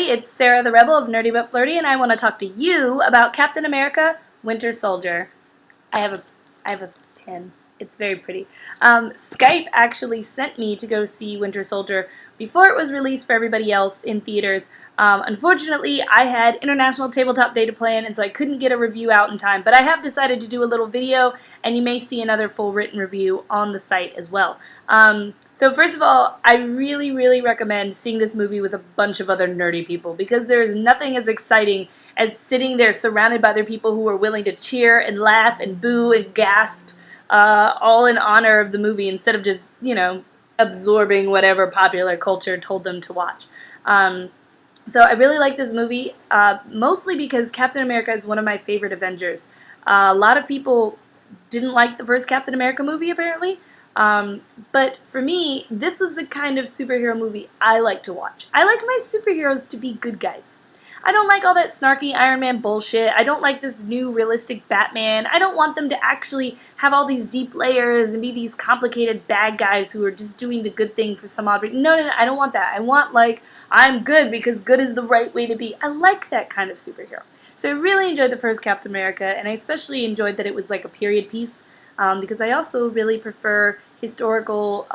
it's Sarah the Rebel of Nerdy But Flirty, and I want to talk to you about Captain America: Winter Soldier. I have a pen. It's very pretty. Skype actually sent me to go see Winter Soldier before it was released for everybody else in theaters. Unfortunately, I had International Tabletop Day to plan, and so I couldn't get a review out in time, but I have decided to do a little video, and you may see another full written review on the site as well. So first of all, I really, really recommend seeing this movie with a bunch of other nerdy people, because there is nothing as exciting as sitting there surrounded by other people who are willing to cheer and laugh and boo and gasp, all in honor of the movie instead of just, absorbing whatever popular culture told them to watch. So I really like this movie, mostly because Captain America is one of my favorite Avengers. A lot of people didn't like the first Captain America movie, apparently. But for me, this was the kind of superhero movie I like to watch. I like my superheroes to be good guys. I don't like all that snarky Iron Man bullshit. I don't like this new realistic Batman. I don't want them to actually have all these deep layers and be these complicated bad guys who are just doing the good thing for some odd reason. No, I don't want that. I want, I'm good because good is the right way to be. I like that kind of superhero. So I really enjoyed the first Captain America, and I especially enjoyed that it was like a period piece, because I also really prefer historical,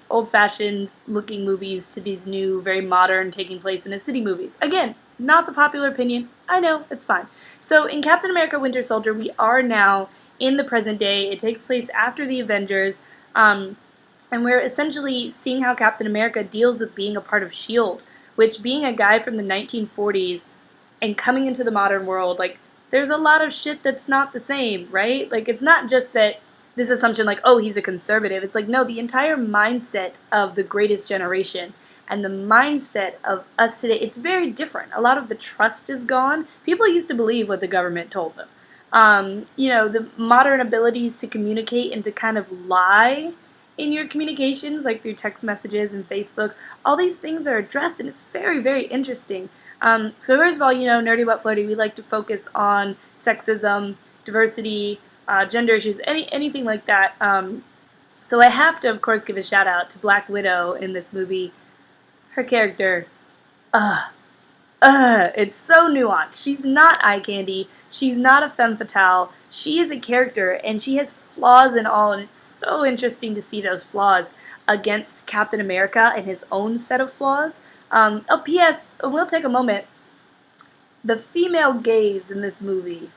old-fashioned looking movies to these new, very modern, taking place in a city movies. Again, not the popular opinion. I know, it's fine. So in Captain America: Winter Soldier, we are now in the present day. It takes place after the Avengers, and we're essentially seeing how Captain America deals with being a part of S.H.I.E.L.D., which, being a guy from the 1940s and coming into the modern world, there's a lot of shit that's not the same, right? It's not just that this assumption oh, he's a conservative. It's no, the entire mindset of the greatest generation and the mindset of us today, it's very different. A lot of the trust is gone. People used to believe what the government told them. The modern abilities to communicate and to kind of lie in your communications, through text messages and Facebook, all these things are addressed, and it's very, very interesting. So first of all, Nerdy But Flirty, we like to focus on sexism, diversity, gender issues, anything like that. So I have to, of course, give a shout out to Black Widow in this movie. Her character, it's so nuanced. She's not eye candy. She's not a femme fatale. She is a character, and she has flaws and all, and it's so interesting to see those flaws against Captain America and his own set of flaws. P.S., we'll take a moment. The female gaze in this movie,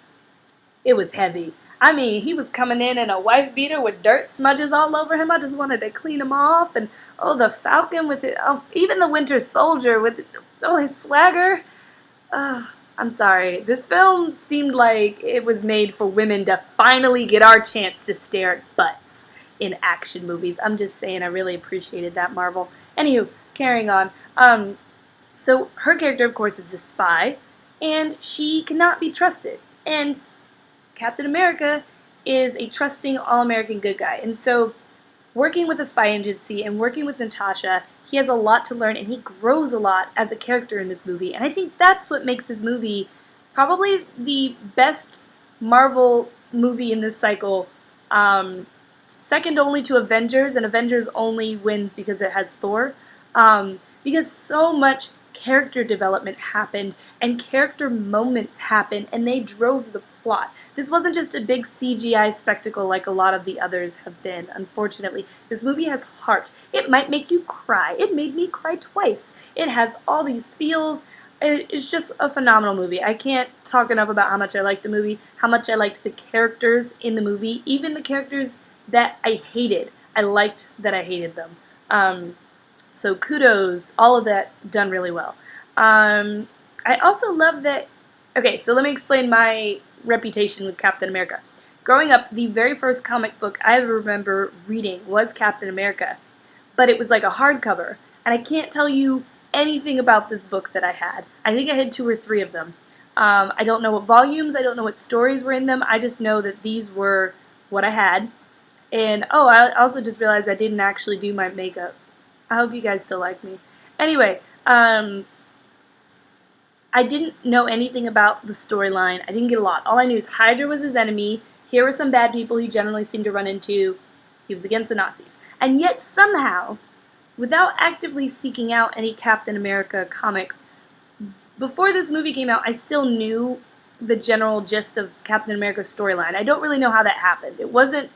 it was heavy. I mean, he was coming in a wife beater with dirt smudges all over him. I just wanted to clean him off. And, the Falcon with it. Oh, even the Winter Soldier with, his swagger. I'm sorry. This film seemed like it was made for women to finally get our chance to stare at butts in action movies. I'm just saying, I really appreciated that, Marvel. Anywho, carrying on. So her character, of course, is a spy, and she cannot be trusted. And Captain America is a trusting, all-American good guy. And so, working with a spy agency and working with Natasha, he has a lot to learn, and he grows a lot as a character in this movie. And I think that's what makes this movie probably the best Marvel movie in this cycle. Second only to Avengers, and Avengers only wins because it has Thor. Because so much character development happened, and character moments happened, and they drove the plot. This wasn't just a big CGI spectacle like a lot of the others have been, unfortunately. This movie has heart. It might make you cry. It made me cry twice. It has all these feels. It's just a phenomenal movie. I can't talk enough about how much I liked the movie, how much I liked the characters in the movie, even the characters that I hated. I liked that I hated them. So kudos, all of that done really well. I also love that. Okay, so let me explain my reputation with Captain America. Growing up, the very first comic book I ever remember reading was Captain America, but it was like a hardcover, and I can't tell you anything about this book that I had. I think I had 2 or 3 of them. I don't know what volumes, I don't know what stories were in them, I just know that these were what I had. And, I also just realized I didn't actually do my makeup. I hope you guys still like me. Anyway, I didn't know anything about the storyline. I didn't get a lot. All I knew is Hydra was his enemy. Here were some bad people he generally seemed to run into. He was against the Nazis. And yet somehow, without actively seeking out any Captain America comics, before this movie came out, I still knew the general gist of Captain America's storyline. I don't really know how that happened. It wasn't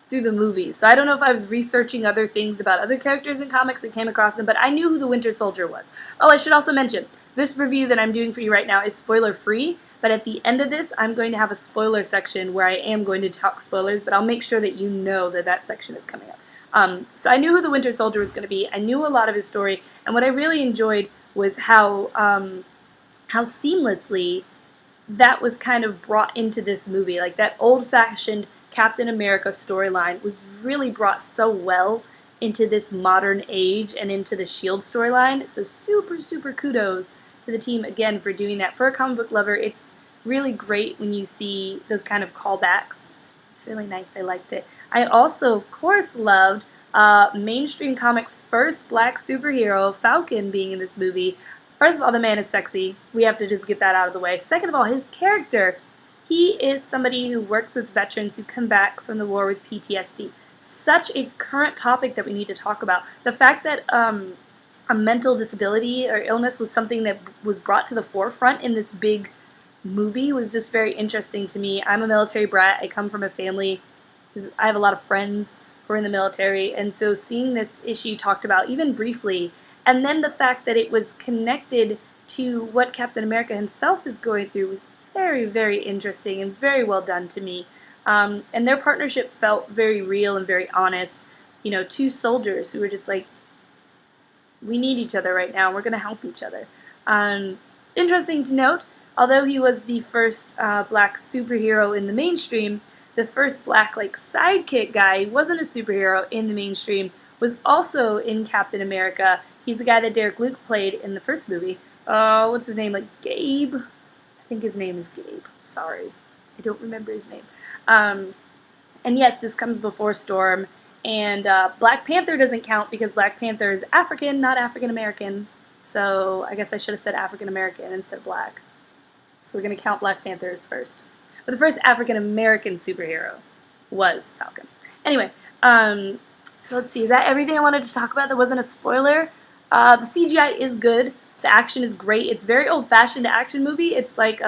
through the movies, so I don't know if I was researching other things about other characters in comics and came across them, but I knew who the Winter Soldier was. Oh, I should also mention, this review that I'm doing for you right now is spoiler-free, but at the end of this, I'm going to have a spoiler section where I am going to talk spoilers, but I'll make sure that you know that that section is coming up. So I knew who the Winter Soldier was going to be. I knew a lot of his story, and what I really enjoyed was how seamlessly that was kind of brought into this movie. Like, that old-fashioned Captain America storyline was really brought so well into this modern age and into the S.H.I.E.L.D. storyline. So super, super kudos to the team again for doing that. For a comic book lover, it's really great when you see those kind of callbacks. It's really nice. I liked it. I also, of course, loved mainstream comics' first black superhero, Falcon, being in this movie. First of all, the man is sexy. We have to just get that out of the way. Second of all, his character. He is somebody who works with veterans who come back from the war with PTSD. Such a current topic that we need to talk about. The fact that a mental disability or illness was something that was brought to the forefront in this big movie was just very interesting to me. I'm a military brat. I come from a family. I have a lot of friends who are in the military, and so seeing this issue talked about, even briefly, and then the fact that it was connected to what Captain America himself is going through was very, very interesting and very well done to me. And their partnership felt very real and very honest. You know, two soldiers who were just like, we need each other right now. We're going to help each other. Interesting to note, although he was the first black superhero in the mainstream, the first black sidekick guy, who wasn't a superhero in the mainstream, was also in Captain America. He's the guy that Derek Luke played in the first movie. What's his name? Gabe? I think his name is Gabe. Sorry. I don't remember his name. And yes, this comes before Storm. And Black Panther doesn't count because Black Panther is African, not African American. So I guess I should have said African American instead of black. So we're going to count Black Panther as first. But the first African American superhero was Falcon. Anyway, so let's see. Is that everything I wanted to talk about that wasn't a spoiler? The CGI is good. The action is great. It's very old-fashioned action movie. It's like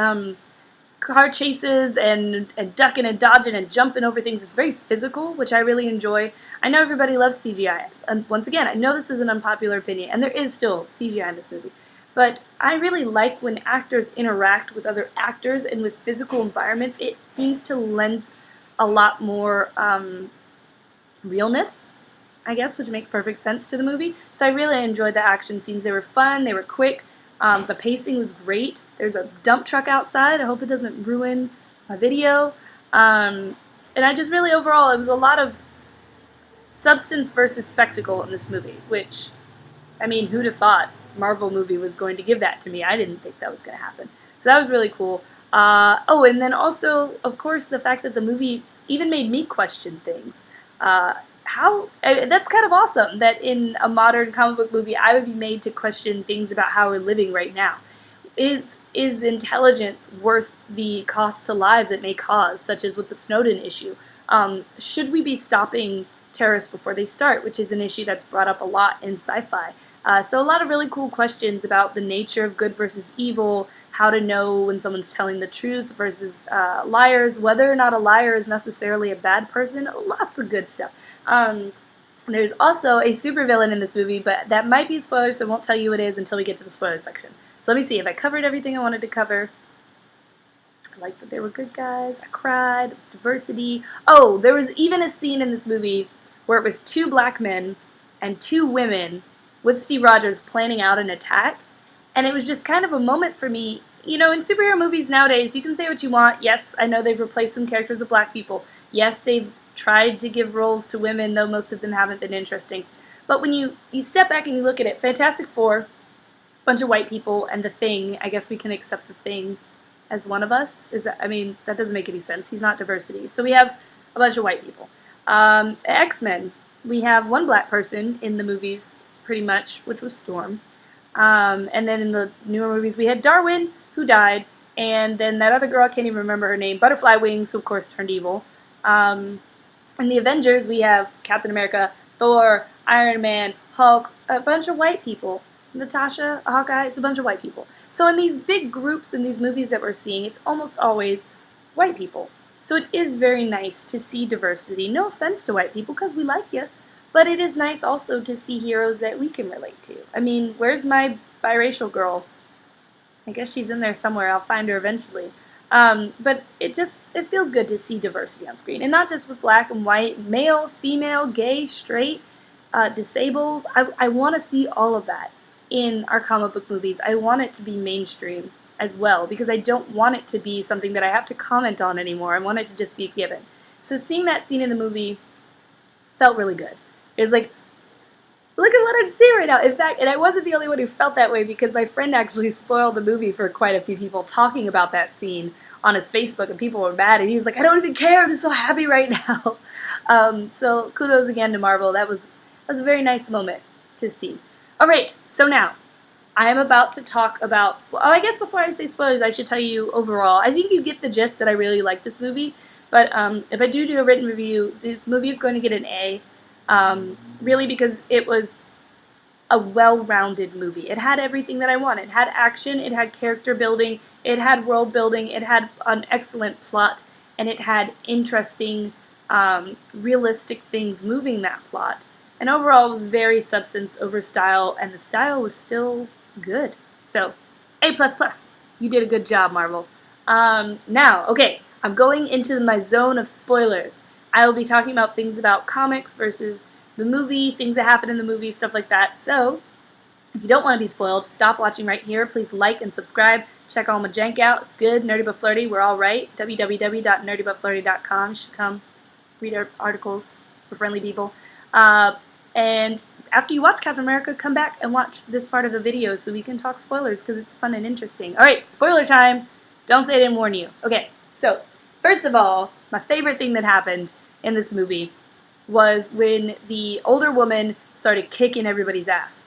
car chases and ducking and dodging and jumping over things. It's very physical, which I really enjoy. I know everybody loves CGI. And once again, I know this is an unpopular opinion, and there is still CGI in this movie. But I really like when actors interact with other actors and with physical environments. It seems to lend a lot more realness, I guess, which makes perfect sense to the movie. So I really enjoyed the action scenes. They were fun. They were quick. The pacing was great. There's a dump truck outside. I hope it doesn't ruin my video. And I just really, overall, it was a lot of substance versus spectacle in this movie, which, I mean, who'd have thought Marvel movie was going to give that to me? I didn't think that was going to happen. So that was really cool. Oh, and then also, of course, the fact that the movie even made me question things. That's kind of awesome that in a modern comic book movie I would be made to question things about how we're living right now. Is intelligence worth the cost to lives it may cause, such as with the Snowden issue? Should we be stopping terrorists before they start, which is an issue that's brought up a lot in sci-fi. So a lot of really cool questions about the nature of good versus evil, how to know when someone's telling the truth versus liars, whether or not a liar is necessarily a bad person, lots of good stuff. There's also a supervillain in this movie, but that might be a spoiler, so I won't tell you who it is until we get to the spoiler section. So let me see if I covered everything I wanted to cover. I liked that they were good guys. I cried. It was diversity. Oh, there was even a scene in this movie where it was 2 black men and 2 women with Steve Rogers planning out an attack. And it was just kind of a moment for me. You know, in superhero movies nowadays, you can say what you want. Yes, I know they've replaced some characters with black people. Yes, they've tried to give roles to women, though most of them haven't been interesting. But when you step back and you look at it, Fantastic Four, bunch of white people, and The Thing, I guess we can accept The Thing as one of us. I mean, that doesn't make any sense. He's not diversity. So we have a bunch of white people. X-Men, we have 1 black person in the movies, pretty much, which was Storm. And then in the newer movies, we had Darwin, who died, and then that other girl, I can't even remember her name, Butterfly Wings, who of course turned evil. In the Avengers, we have Captain America, Thor, Iron Man, Hulk, a bunch of white people. Natasha, Hawkeye, it's a bunch of white people. So in these big groups in these movies that we're seeing, it's almost always white people. So it is very nice to see diversity. No offense to white people, because we like you. But it is nice also to see heroes that we can relate to. I mean, where's my biracial girl? I guess she's in there somewhere. I'll find her eventually. But it feels good to see diversity on screen. And not just with black and white, male, female, gay, straight, disabled. I want to see all of that in our comic book movies. I want it to be mainstream as well, because I don't want it to be something that I have to comment on anymore. I want it to just be given. So seeing that scene in the movie felt really good. It was like, look at what I'm seeing right now. In fact, and I wasn't the only one who felt that way, because my friend actually spoiled the movie for quite a few people talking about that scene on his Facebook, and people were mad, and he was like, I don't even care, I'm just so happy right now. So kudos again to Marvel. That was a very nice moment to see. Alright, so now, I am about to talk about, I guess before I say spoilers, I should tell you overall, I think you get the gist that I really like this movie, but if I do a written review, this movie is going to get an A. Really because it was a well-rounded movie. It had everything that I wanted. It had action, it had character building, it had world building, it had an excellent plot, and it had interesting, realistic things moving that plot. And overall, it was very substance over style, and the style was still good. So, A++. You did a good job, Marvel. Now, okay, I'm going into my zone of spoilers. I will be talking about things about comics versus the movie, things that happen in the movie, stuff like that. So, if you don't want to be spoiled, stop watching right here. Please like and subscribe. Check all my jank out. It's good. Nerdy but flirty. We're all right. www.nerdybutflirty.com. You should come read our articles. We're friendly people. And after you watch Captain America, come back and watch this part of the video so we can talk spoilers, because it's fun and interesting. Alright, spoiler time. Don't say I didn't warn you. Okay, so, first of all, my favorite thing that happened in this movie was when the older woman started kicking everybody's ass.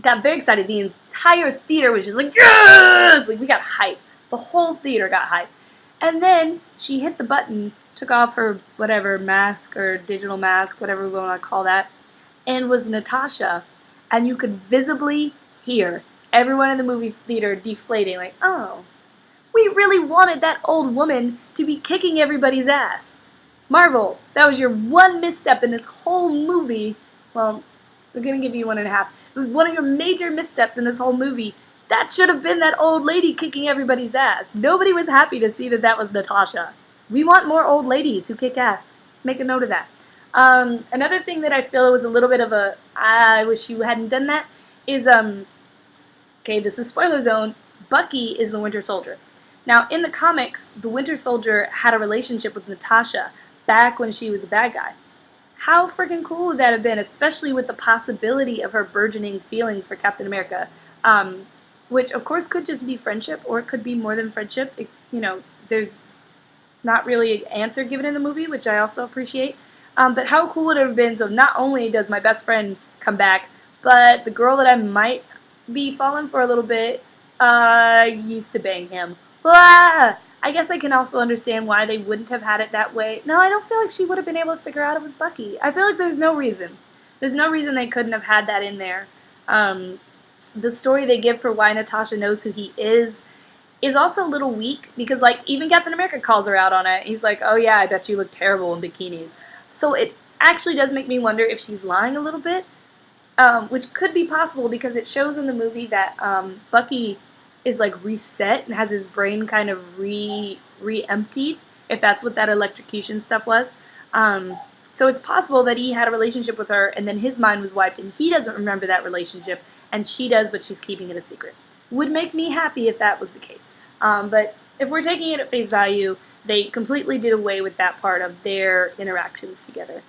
Got very excited. The entire theater was just like, yes! Like, we got hype. The whole theater got hype. And then she hit the button, took off her whatever mask or digital mask, whatever we want to call that, and was Natasha. And you could visibly hear everyone in the movie theater deflating, like, oh, we really wanted that old woman to be kicking everybody's ass. Marvel, that was your one misstep in this whole movie. Well, we're going to give you 1.5. It was one of your major missteps in this whole movie. That should have been that old lady kicking everybody's ass. Nobody was happy to see that was Natasha. We want more old ladies who kick ass. Make a note of that. Another thing that I feel was a little bit of a, I wish you hadn't done that, is, okay, this is spoiler zone. Bucky is the Winter Soldier. Now, in the comics, the Winter Soldier had a relationship with Natasha back when she was a bad guy. How freaking cool would that have been, especially with the possibility of her burgeoning feelings for Captain America, which of course could just be friendship, or it could be more than friendship. There's not really an answer given in the movie, which I also appreciate. But how cool would it have been, so not only does my best friend come back, but the girl that I might be falling for a little bit used to bang him. Blah! I guess I can also understand why they wouldn't have had it that way. No, I don't feel like she would have been able to figure out it was Bucky. I feel like there's no reason. There's no reason they couldn't have had that in there. The story they give for why Natasha knows who he is also a little weak, because, like, even Captain America calls her out on it. He's like, oh yeah, I bet you look terrible in bikinis. So it actually does make me wonder if she's lying a little bit, which could be possible, because it shows in the movie that Bucky is like reset and has his brain kind of re-emptied, if that's what that electrocution stuff was. So it's possible that he had a relationship with her and then his mind was wiped and he doesn't remember that relationship and she does, but she's keeping it a secret. Would make me happy if that was the case. But if we're taking it at face value, they completely did away with that part of their interactions together.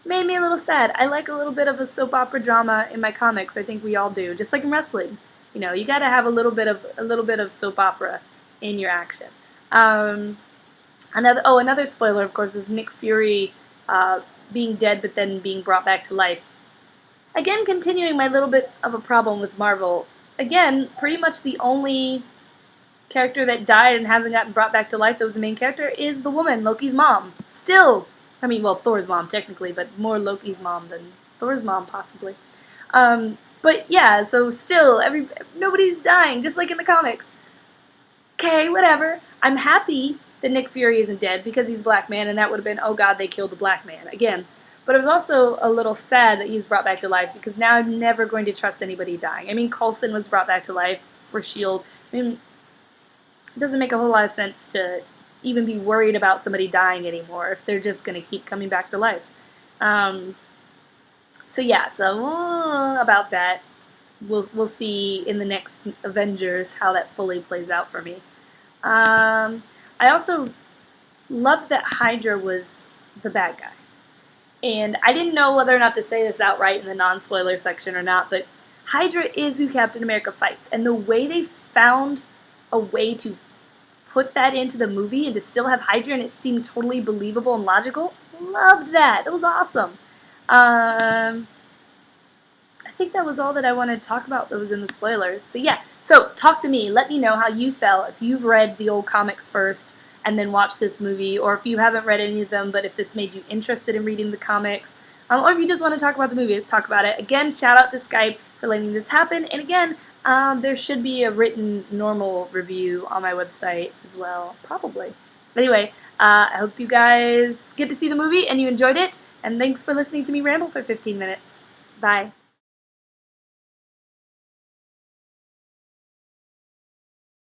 Made me a little sad. I like a little bit of a soap opera drama in my comics. I think we all do, just like in wrestling. You know, you gotta have a little bit of soap opera in your action. Another spoiler, of course, is Nick Fury being dead but then being brought back to life. Again, continuing my little bit of a problem with Marvel. Again, pretty much the only character that died and hasn't gotten brought back to life that was the main character is the woman, Loki's mom. Still, Thor's mom technically, but more Loki's mom than Thor's mom possibly. But yeah, so still, nobody's dying, just like in the comics. Okay, whatever. I'm happy that Nick Fury isn't dead because he's Black Man, and that would have been, oh god, they killed the Black Man again. But it was also a little sad that he was brought back to life because now I'm never going to trust anybody dying. I mean, Coulson was brought back to life for S.H.I.E.L.D. I mean, it doesn't make a whole lot of sense to even be worried about somebody dying anymore if they're just going to keep coming back to life. So yeah, so about that, we'll see in the next Avengers how that fully plays out for me. I also loved that Hydra was the bad guy. And I didn't know whether or not to say this outright in the non-spoiler section or not, but Hydra is who Captain America fights. And the way they found a way to put that into the movie and to still have Hydra and it seemed totally believable and logical, loved that. It was awesome. I think that was all that I wanted to talk about that was in the spoilers. But yeah, so talk to me. Let me know how you felt if you've read the old comics first and then watched this movie, or if you haven't read any of them, but if this made you interested in reading the comics, or if you just want to talk about the movie, let's talk about it. Again, shout out to Skype for letting this happen. And again, there should be a written normal review on my website as well, probably. Anyway, I hope you guys get to see the movie and you enjoyed it. And thanks for listening to me ramble for 15 minutes. Bye.